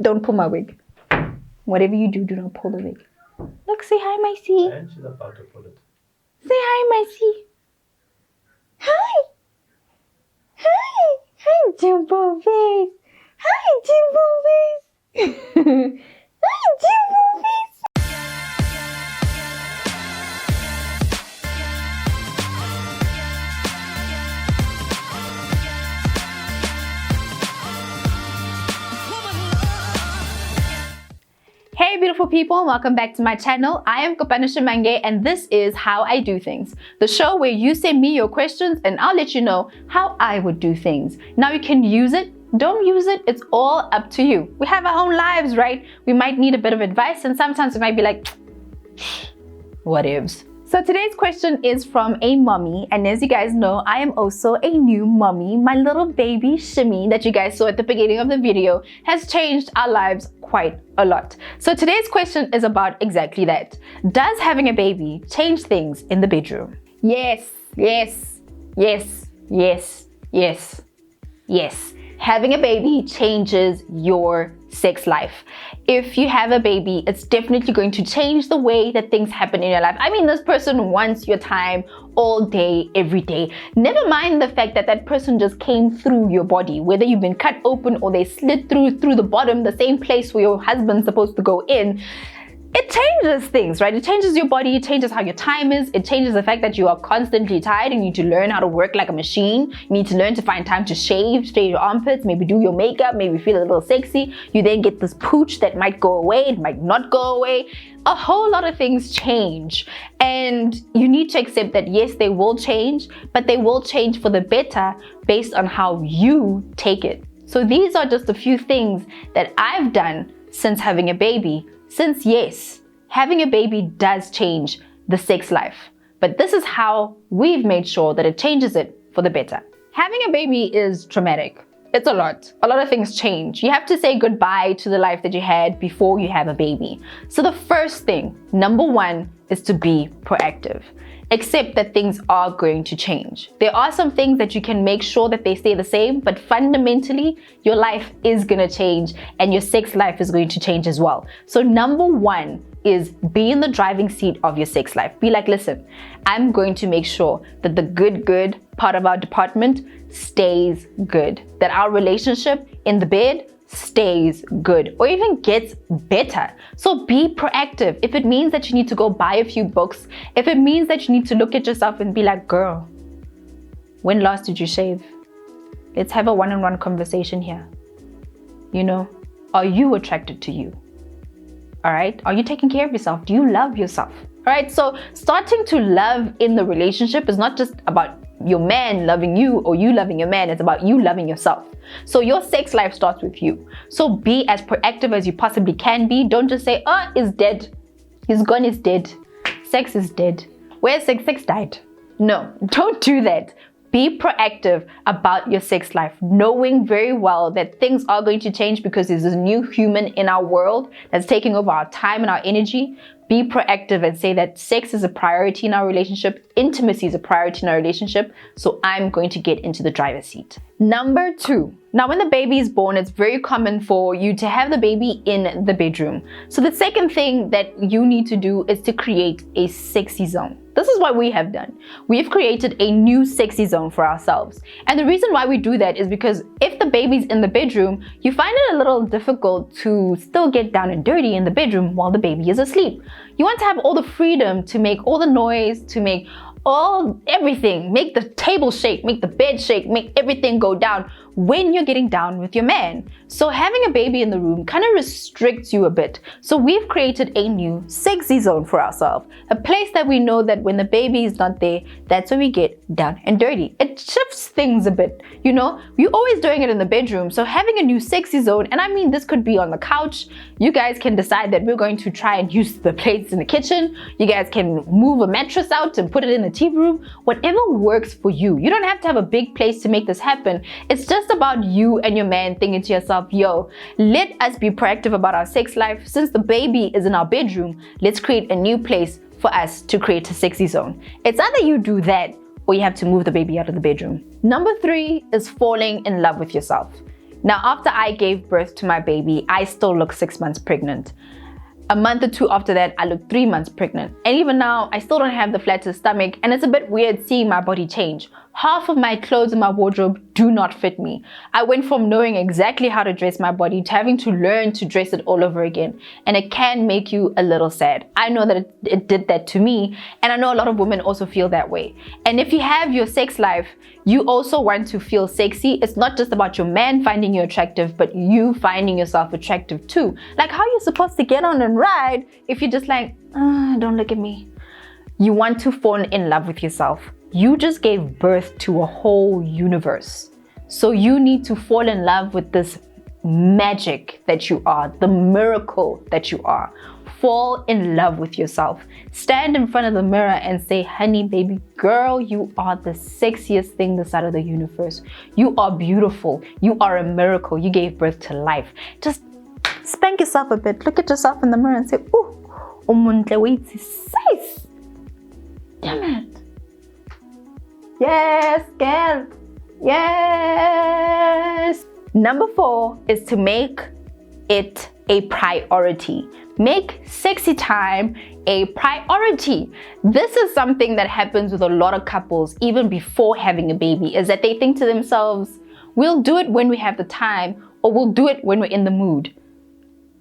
Don't pull my wig. Whatever you do, do not pull the wig. Look, say hi, my C. And she's about to pull it. Say hi, my C. Hi. Hi. Hi, Jumbo face. Hi, Jumbo face. Hi, Jumbo face. Hey beautiful people, welcome back to my channel. I am Kopano Shimange and this is How I Do Things, the show where you send me your questions and I'll let you know how I would do things. Now you can use it, don't use it, it's all up to you. We have our own lives, right? We might need a bit of advice and sometimes we might be like, whatevs. So today's question is from a mommy, and as you guys know, I am also a new mommy. My little baby Shimmy that you guys saw at the beginning of the video has changed our lives quite a lot. So today's question is about exactly that. Does having a baby change things in the bedroom? Yes, yes, yes, yes, yes, yes. Having a baby changes your sex life. If you have a baby, it's definitely going to change the way that things happen in your life. I mean, this person wants your time all day, every day. Never mind the fact that that person just came through your body, whether you've been cut open or they slid through the bottom, the same place where your husband's supposed to go in. It changes things, right? It changes your body, it changes how your time is, it changes the fact that you are constantly tired and you need to learn how to work like a machine. You need to learn to find time to shave your armpits, maybe do your makeup, maybe feel a little sexy. You then get this pooch that might go away, it might not go away. A whole lot of things change. And you need to accept that yes, they will change, but they will change for the better based on how you take it. So these are just a few things that I've done since having a baby. Since yes, having a baby does change the sex life, but this is how we've made sure that it changes it for the better. Having a baby is traumatic. It's a lot of things change. You have to say goodbye to the life that you had before you have a baby. So the first thing, number one, is to be proactive. Accept that things are going to change. There are some things that you can make sure that they stay the same, but fundamentally, your life is gonna change and your sex life is going to change as well. So number one is be in the driving seat of your sex life. Be like, listen, I'm going to make sure that the good part of our department stays good. That our relationship in the bed stays good or even gets better. So be proactive. If it means that you need to go buy a few books, if it means that you need to look at yourself and be like, girl, when last did you shave? Let's have a one-on-one conversation here. You know, are you attracted to you? All right, are you taking care of yourself? Do you love yourself? All right, so starting to love in the relationship is not just about your man loving you or you loving your man, it's about you loving yourself. So your sex life starts with you. So be as proactive as you possibly can be. Don't just say, oh, it's dead. He's gone, it's dead. Sex is dead. Where's sex? Sex died. No, don't do that. Be proactive about your sex life, knowing very well that things are going to change because there's a new human in our world that's taking over our time and our energy. Be proactive and say that sex is a priority in our relationship, intimacy is a priority in our relationship, so I'm going to get into the driver's seat. Number two, now when the baby is born, it's very common for you to have the baby in the bedroom. So the second thing that you need to do is to create a sexy zone. This is what we have done. We've created a new sexy zone for ourselves. And the reason why we do that is because if the baby's in the bedroom, you find it a little difficult to still get down and dirty in the bedroom while the baby is asleep. You want to have all the freedom to make all the noise, to make everything, make the table shake, make the bed shake, make everything go down when you're getting down with your man. So having a baby in the room kind of restricts you a bit. So we've created a new sexy zone for ourselves, a place that we know that when the baby is not there, that's where we get down and dirty. It shifts things a bit, you know, you're always doing it in the bedroom. So having a new sexy zone, and I mean, this could be on the couch. You guys can decide that we're going to try and use the plates in the kitchen. You guys can move a mattress out and put it in the TV room, whatever works for you. You don't have to have a big place to make this happen. It's just about you and your man thinking to yourself, yo, let us be proactive about our sex life. Since the baby is in our bedroom, let's create a new place for us to create a sexy zone. It's either you do that or you have to move the baby out of the bedroom. Number three is falling in love with yourself. Now, after I gave birth to my baby, I still look 6 months pregnant. A month or two after that, I looked 3 months pregnant. And even now, I still don't have the flattest stomach, and it's a bit weird seeing my body change. Half of my clothes in my wardrobe do not fit me. I went from knowing exactly how to dress my body to having to learn to dress it all over again. And it can make you a little sad. I know that it did that to me, and I know a lot of women also feel that way. And if you have your sex life, you also want to feel sexy. It's not just about your man finding you attractive, but you finding yourself attractive too. Like, how are you supposed to get on and ride if you're just like, don't look at me? You want to fall in love with yourself. You just gave birth to a whole universe. So you need to fall in love with this magic that you are, the miracle that you are. Fall in love with yourself. Stand in front of the mirror and say, honey, baby girl, you are the sexiest thing this side of the universe. You are beautiful. You are a miracle. You gave birth to life. Just spank yourself a bit. Look at yourself in the mirror and say, ooh, umuntu wethu. Damn it. Yes, girl. Yes. Number 4 is to make it a priority. Make sexy time a priority. This is something that happens with a lot of couples even before having a baby, is that they think to themselves, we'll do it when we have the time, or we'll do it when we're in the mood.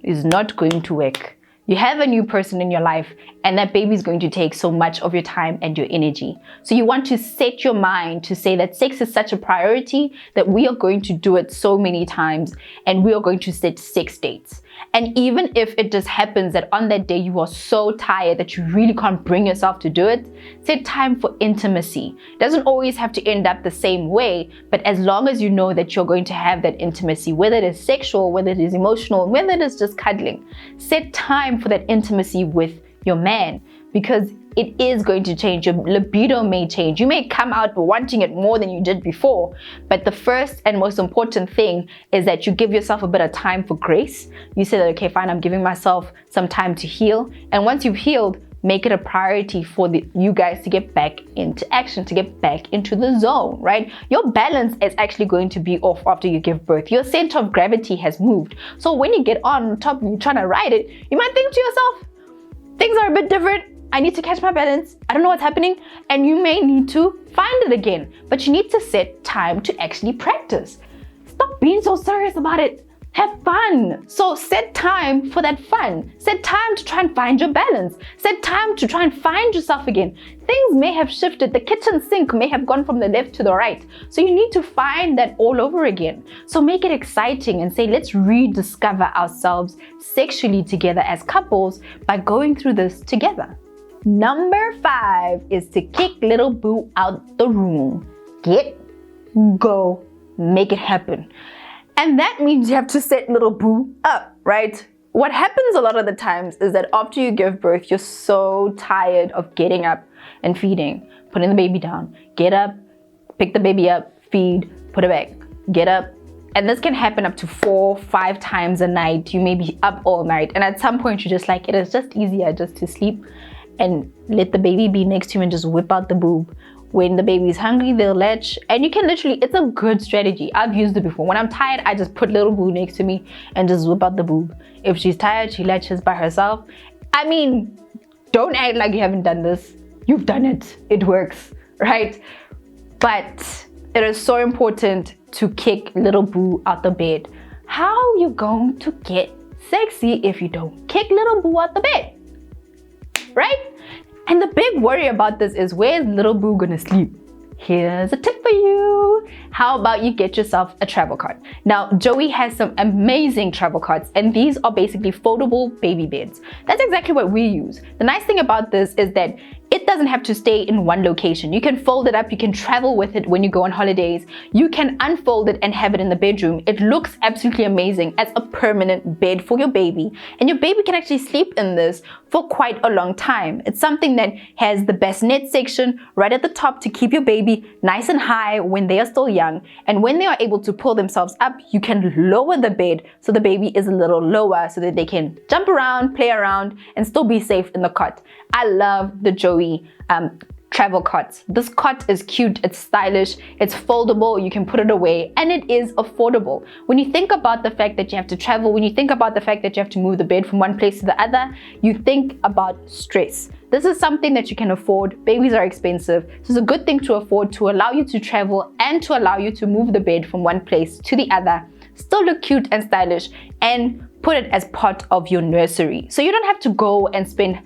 It's not going to work. You have a new person in your life, and that baby is going to take so much of your time and your energy. So you want to set your mind to say that sex is such a priority that we are going to do it so many times, and we are going to set 6 dates. And even if it just happens that on that day you are so tired that you really can't bring yourself to do it, set time for intimacy. It doesn't always have to end up the same way, but as long as you know that you're going to have that intimacy, whether it is sexual, whether it is emotional, whether it is just cuddling, set time for that intimacy with your man, because it is going to change. Your libido may change. You may come out wanting it more than you did before, but the first and most important thing is that you give yourself a bit of time for grace. You say that, okay, fine, I'm giving myself some time to heal. And once you've healed, make it a priority for you guys to get back into action, to get back into the zone, right? Your balance is actually going to be off after you give birth. Your center of gravity has moved. So when you get on top and you're trying to ride it, you might think to yourself, things are a bit different. I need to catch my balance. I don't know what's happening. And you may need to find it again, but you need to set time to actually practice. Stop being so serious about it. Have fun. So set time for that fun. Set time to try and find your balance. Set time to try and find yourself again. Things may have shifted. The kitchen sink may have gone from the left to the right. So you need to find that all over again. So make it exciting and say, let's rediscover ourselves sexually together as couples by going through this together. Number 5 is to kick little boo out the room. Get, go, make it happen. And that means you have to set little boo up, right? What happens a lot of the times is that after you give birth, you're so tired of getting up and feeding, putting the baby down, get up, pick the baby up, feed, put it back, get up. And this can happen up to 4-5 times a night. You may be up all night. And at some point, you're just like, it is just easier just to sleep and let the baby be next to you and just whip out the boob. When the baby's hungry, they'll latch, and you can literally, it's a good strategy. I've used it before. When I'm tired, I just put little boo next to me and just whip out the boob. If she's tired, she latches by herself. I mean, don't act like you haven't done this. You've done it. It works, right? But it is so important to kick little boo out the bed. How are you going to get sexy if you don't kick little boo out the bed? Right? And the big worry about this is, where's little boo gonna sleep? Here's a tip for you. How about you get yourself a travel cot? Now, Joey has some amazing travel cots, and these are basically foldable baby beds. That's exactly what we use. The nice thing about this is that it doesn't have to stay in one location. You can fold it up, you can travel with it when you go on holidays. You can unfold it and have it in the bedroom. It looks absolutely amazing as a permanent bed for your baby. And your baby can actually sleep in this for quite a long time. It's something that has the bassinet section right at the top to keep your baby nice and high when they are still young. And when they are able to pull themselves up, you can lower the bed so the baby is a little lower so that they can jump around, play around, and still be safe in the cot. I love the Joey travel cot. This cot is cute, it's stylish, it's foldable, you can put it away, and it is affordable. When you think about the fact that you have to travel, when you think about the fact that you have to move the bed from one place to the other, you think about stress. This is something that you can afford. Babies are expensive. So it's a good thing to afford to allow you to travel and to allow you to move the bed from one place to the other, still look cute and stylish, and put it as part of your nursery. So you don't have to go and spend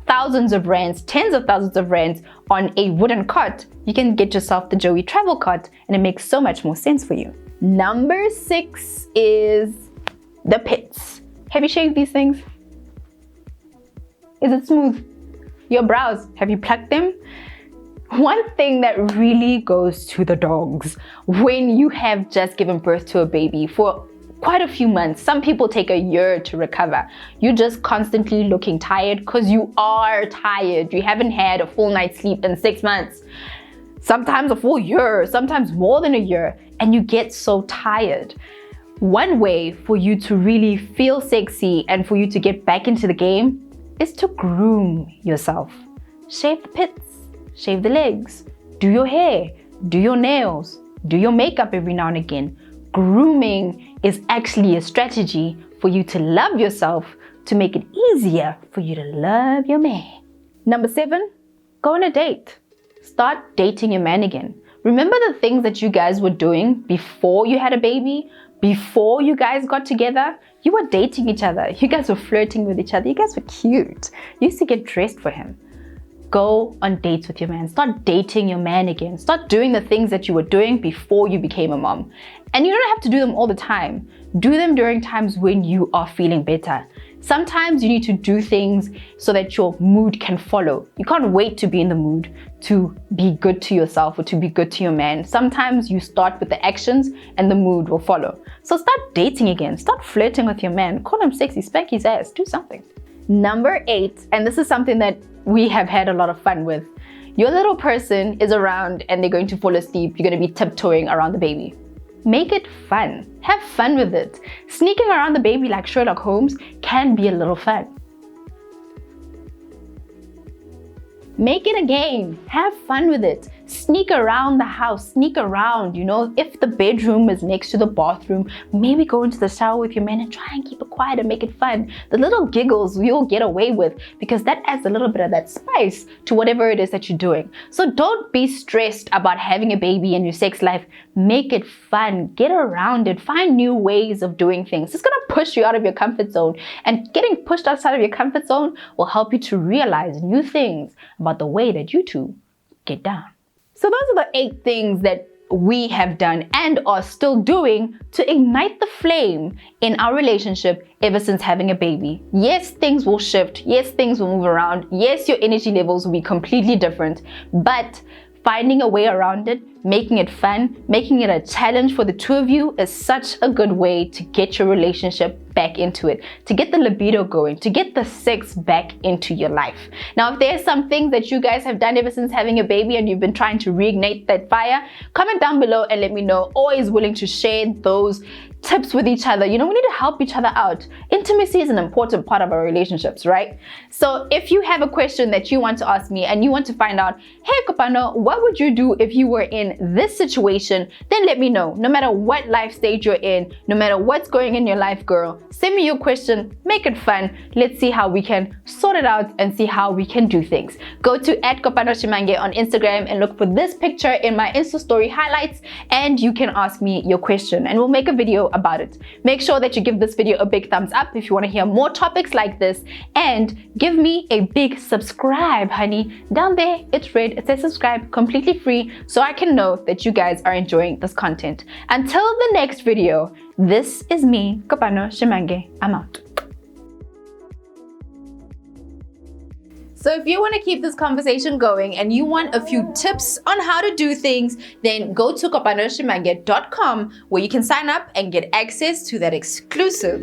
thousands of rands, tens of thousands of rands on a wooden cot. You can get yourself the Joey travel cot and it makes so much more sense for you. Number 6 is the pits. Have you shaved these things? Is it smooth? Your brows, have you plucked them? One thing that really goes to the dogs when you have just given birth to a baby for quite a few months. Some people take a year to recover. You're just constantly looking tired because you are tired. You haven't had a full night's sleep in 6 months, sometimes a full year, sometimes more than a year, and you get so tired. One way for you to really feel sexy and for you to get back into the game is to groom yourself. Shave the pits, shave the legs, do your hair, do your nails, do your makeup every now and again. Grooming is actually a strategy for you to love yourself, to make it easier for you to love your man. Number 7, go on a date. Start dating your man again. Remember the things that you guys were doing before you had a baby? Before you guys got together? You were dating each other. You guys were flirting with each other. You guys were cute. You used to get dressed for him. Go on dates with your man. Start dating your man again. Start doing the things that you were doing before you became a mom. And you don't have to do them all the time. Do them during times when you are feeling better. Sometimes you need to do things so that your mood can follow. You can't wait to be in the mood to be good to yourself or to be good to your man. Sometimes you start with the actions and the mood will follow. So start dating again. Start flirting with your man. Call him sexy, spank his ass, do something. Number 8, and this is something that we have had a lot of fun with. Your little person is around and they're going to fall asleep. You're going to be tiptoeing around the baby. Make it fun. Have fun with it. Sneaking around the baby like Sherlock Holmes can be a little fun. Make it a game. Have fun with it. Sneak around the house. Sneak around, if the bedroom is next to the bathroom, maybe go into the shower with your man and try and keep it quiet and make it fun. The little giggles you'll get away with because that adds a little bit of that spice to whatever it is that you're doing. So don't be stressed about having a baby in your sex life. Make it fun. Get around it. Find new ways of doing things. It's gonna push you out of your comfort zone, and getting pushed outside of your comfort zone will help you to realize new things about the way that you two get down. So those are the 8 things that we have done and are still doing to ignite the flame in our relationship ever since having a baby. Yes, things will shift. Yes, things will move around. Yes, your energy levels will be completely different, but finding a way around it, making it fun, making it a challenge for the two of you is such a good way to get your relationship back into it, to get the libido going, to get the sex back into your life. Now, if there's some things that you guys have done ever since having a baby and you've been trying to reignite that fire, comment down below and let me know. Always willing to share those tips with each other. We need to help each other out. Intimacy is an important part of our relationships, right? So if you have a question that you want to ask me and you want to find out, hey Kopano, what would you do if you were in this situation? Then let me know. No matter what life stage you're in, no matter what's going in your life, girl, send me your question, make it fun. Let's see how we can sort it out and see how we can do things. Go to @Kopano Shimange on Instagram and look for this picture in my Insta story highlights, and you can ask me your question and we'll make a video about it. Make sure that you give this video a big thumbs up if you want to hear more topics like this, and give me a big subscribe, honey. Down there it's red, it says subscribe, completely free, so I can know that you guys are enjoying this content. Until the next video, this is me, Kopano Shimange. I'm out. So if you want to keep this conversation going and you want a few tips on how to do things, then go to kopanoShimange.com where you can sign up and get access to that exclusive